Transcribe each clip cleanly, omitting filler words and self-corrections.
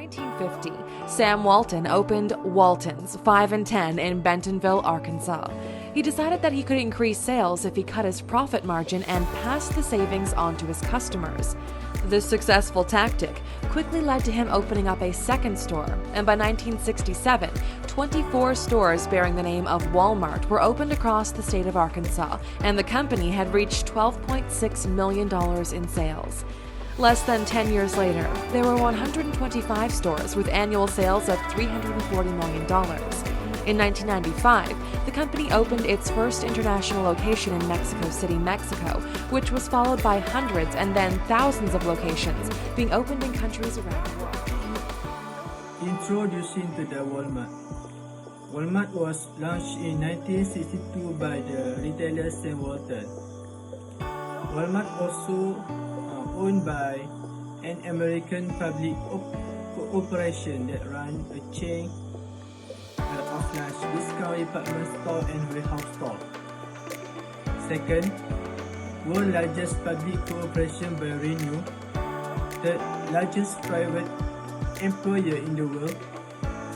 1950, Sam Walton opened Walton's 5 and 10 in Bentonville, Arkansas. He decided that he could increase sales if he cut his profit margin and passed the savings on to his customers. This successful tactic quickly led to him opening up a second store, and by 1967, 24 stores bearing the name of Walmart were opened across the state of Arkansas, and the company had reached $12.6 million in sales. Less than 10 years later, there were 125 stores with annual sales of $340 million. In 1995, the company opened its first international location in Mexico City, Mexico, which was followed by hundreds and then thousands of locations being opened in countries around the world. Introducing to the Walmart. Walmart was launched in 1962 by the retailer Sam Walton. Walmart also owned by an American public corporation that ran a chain of large discount department store and warehouse store. Second, world largest public corporation by revenue, the largest private employer in the world,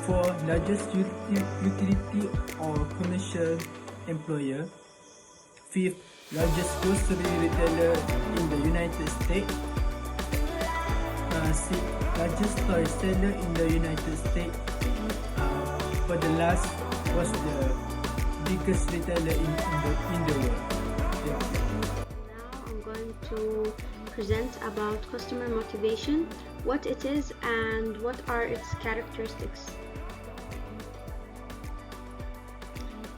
four largest utility or commercial employer, fifth largest grocery retailer in the United States, sixth largest toy seller in the United States, but the last was the biggest retailer in the world. Now I'm going to present about customer motivation, what it is and what are its characteristics.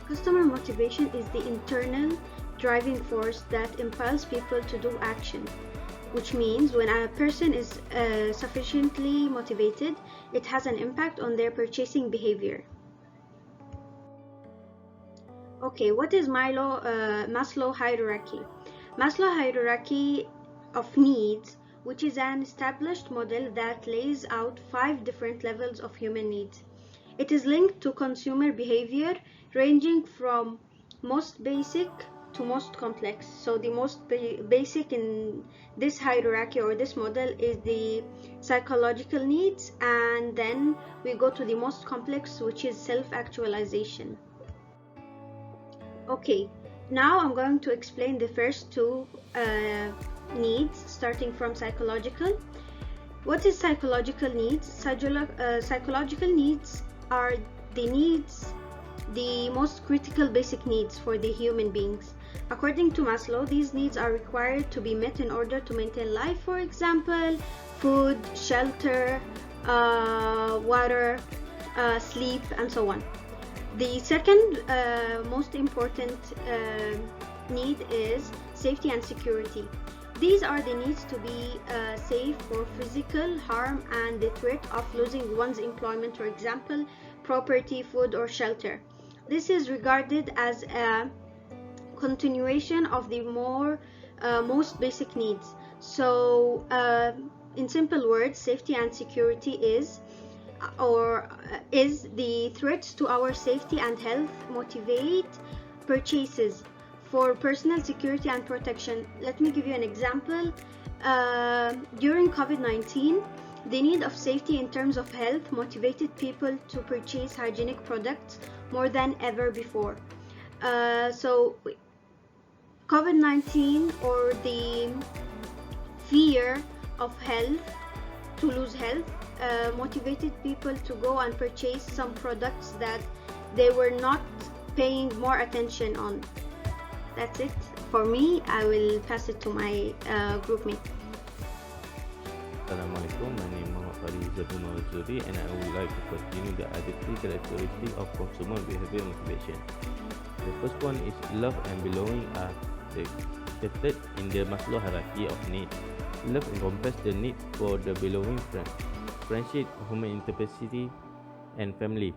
Customer motivation is the internal driving force that impels people to do action, which means when a person is sufficiently motivated, it has an impact on their purchasing behavior. Okay, what is Maslow hierarchy? Maslow hierarchy of needs, which is an established model that lays out 5 different levels of human needs. It is linked to consumer behavior ranging from most basic to most complex. So the most basic in this hierarchy or this model is the psychological needs, and then we go to the most complex, which is self-actualization. Okay, now I'm going to explain the first 2 needs, starting from psychological. What is psychological needs? Psychological needs are the most critical basic needs for the human beings. According to Maslow, these needs are required to be met in order to maintain life. For example, food, shelter, water, sleep, and so on. The second most important need is safety and security. These are the needs to be safe for physical harm and the threat of losing one's employment, for example, property, food, or shelter. This is regarded as a continuation of the most basic needs. So, in simple words, safety and security is the threats to our safety and health motivate purchases for personal security and protection. Let me give you an example. During COVID-19, the need of safety in terms of health motivated people to purchase hygienic products more than ever before. So COVID-19, or the fear of health, to lose health, motivated people to go and purchase some products that they were not paying more attention on. That's it for me. I will pass it to my group mate. Assalamualaikum, my name is Muhammad Fariz Zabunul Zuri, and I would like to continue the other 3 characteristics of consumer behavior motivation. The first one is love and belonging are stated in the Maslow hierarchy of needs. Love encompasses the need for the belonging, friendship, human intimacy, and family.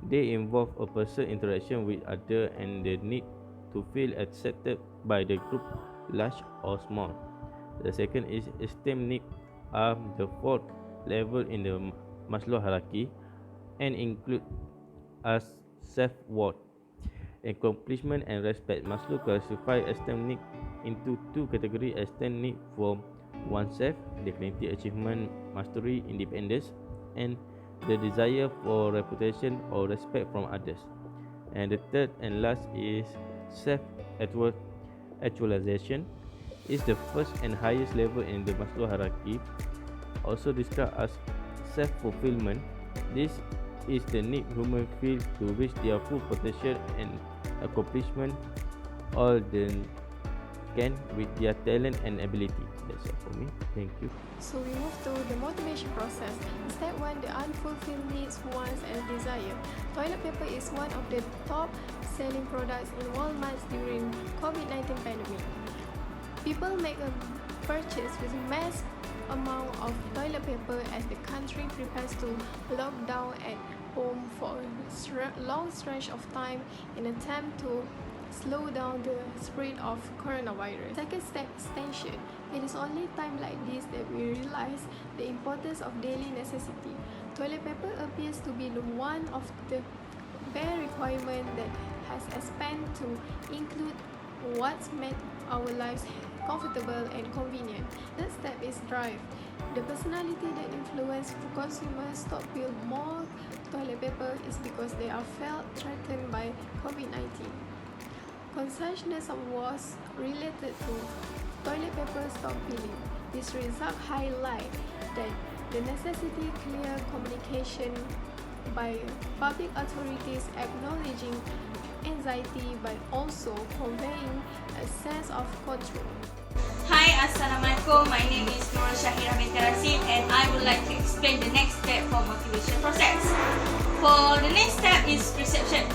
They involve a person's interaction with others and the need to feel accepted by the group, large or small. The second is esteem needs are the 4th level in the Maslow hierarchy and include as self-worth, accomplishment, and respect. Maslow classifies esteem needs into 2 categories: esteem need for oneself, dignity, achievement, mastery, independence, and the desire for reputation or respect from others. And the third and last is self-actualization. Is the first and highest level in the Maslow hierarchy, also described as self-fulfillment. This is the need human feel to reach their full potential and accomplishment all they can with their talent and ability. That's all for me. Thank you. So we move to the motivation process. Step 1, the unfulfilled needs, wants and desire. Toilet paper is one of the top selling products in Walmart during COVID-19 pandemic. People make a purchase with mass amount of toilet paper as the country prepares to lock down at home for a long stretch of time in an attempt to slow down the spread of coronavirus. Second step, extension. It is only time like this that we realize the importance of daily necessity. Toilet paper appears to be one of the bare requirements that has expanded to include what's made our lives comfortable and convenient. Third step is drive. The personality that influences consumers to buy more toilet paper is because they are felt threatened by COVID-19. Consciousness was related to toilet paper stockpiling. This result highlight that the necessity clear communication by public authorities acknowledging anxiety but also conveying a sense of control. Hi, Assalamualaikum. My name is Nurul Shahira binti Rasid and I would like to explain the next step for motivation process. For the next step is perception.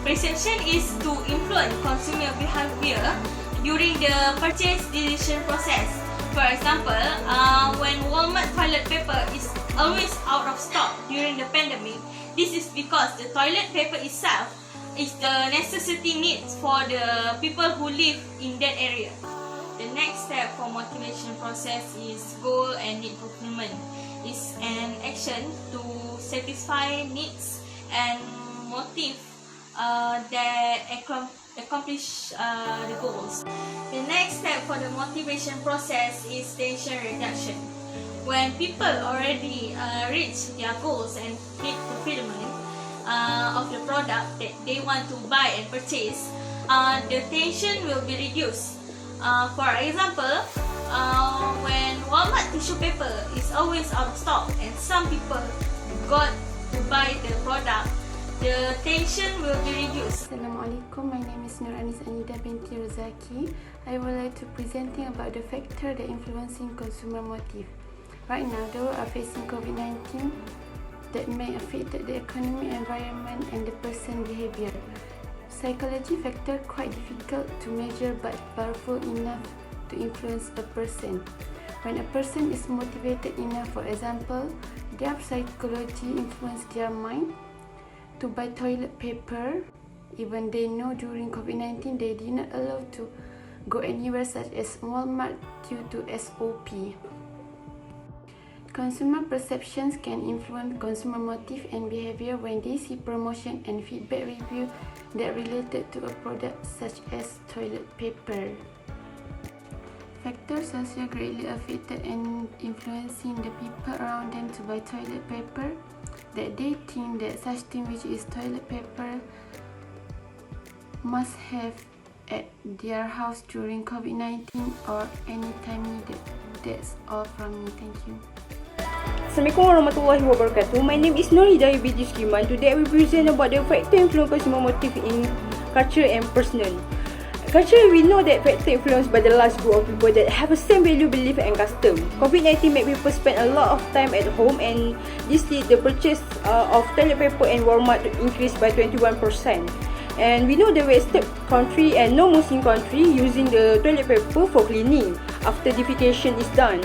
Perception is to influence consumer behavior during the purchase decision process. For example, when Walmart toilet paper is always out of stock during the pandemic, this is because the toilet paper itself is the necessity needs for the people who live in that area. The next step for motivation process is goal and need fulfillment. It's an action to satisfy needs and motive that accomplish the goals. The next step for the motivation process is tension reduction. When people already reach their goals and need fulfillment of the product that they want to buy and purchase, the tension will be reduced. For example, when Walmart tissue paper is always out of stock and some people got to buy the product, the tension will be reduced. Assalamualaikum, my name is Nur Anis Anida binti Razaki. I would like to presenting about the factor that influencing consumer motive. Right now, the world are facing COVID-19 that may affect the economy, environment and the person behavior. Psychology factor quite difficult to measure but powerful enough to influence a person. When a person is motivated enough, for example, their psychology influence their mind to buy toilet paper, even they know during COVID-19 they did not allow to go anywhere such as Walmart due to SOP. Consumer perceptions can influence consumer motive and behavior when they see promotion and feedback review that related to a product such as toilet paper. Factors also greatly affected and influencing the people around them to buy toilet paper, that they think that such thing which is toilet paper must have at their house during COVID-19 or anytime needed. That's all from me. Thank you. Assalamualaikum warahmatullahi wabarakatuh. My name is Nur Hidayah binti Sulaiman. Today I will present about the factor influence consumer motive in culture and personal. Culture, we know that factor influenced by the large group of people that have the same value, belief and custom. COVID-19 made people spend a lot of time at home and this led the purchase of toilet paper and Walmart to increase by 21%. And we know the Western country and non-Muslim country using the toilet paper for cleaning after defecation is done.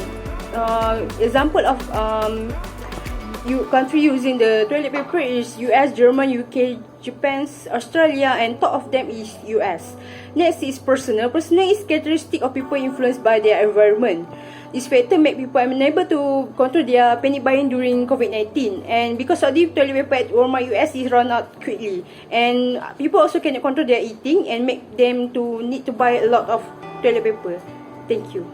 Example of country using the toilet paper is US, German, UK, Japan, Australia, and top of them is US. Next is personal. Personal is characteristic of people influenced by their environment. This factor make people unable to control their panic buying during COVID-19, and because of this, toilet paper at Walmart US is run out quickly, and people also cannot control their eating and make them to need to buy a lot of toilet paper. Thank you.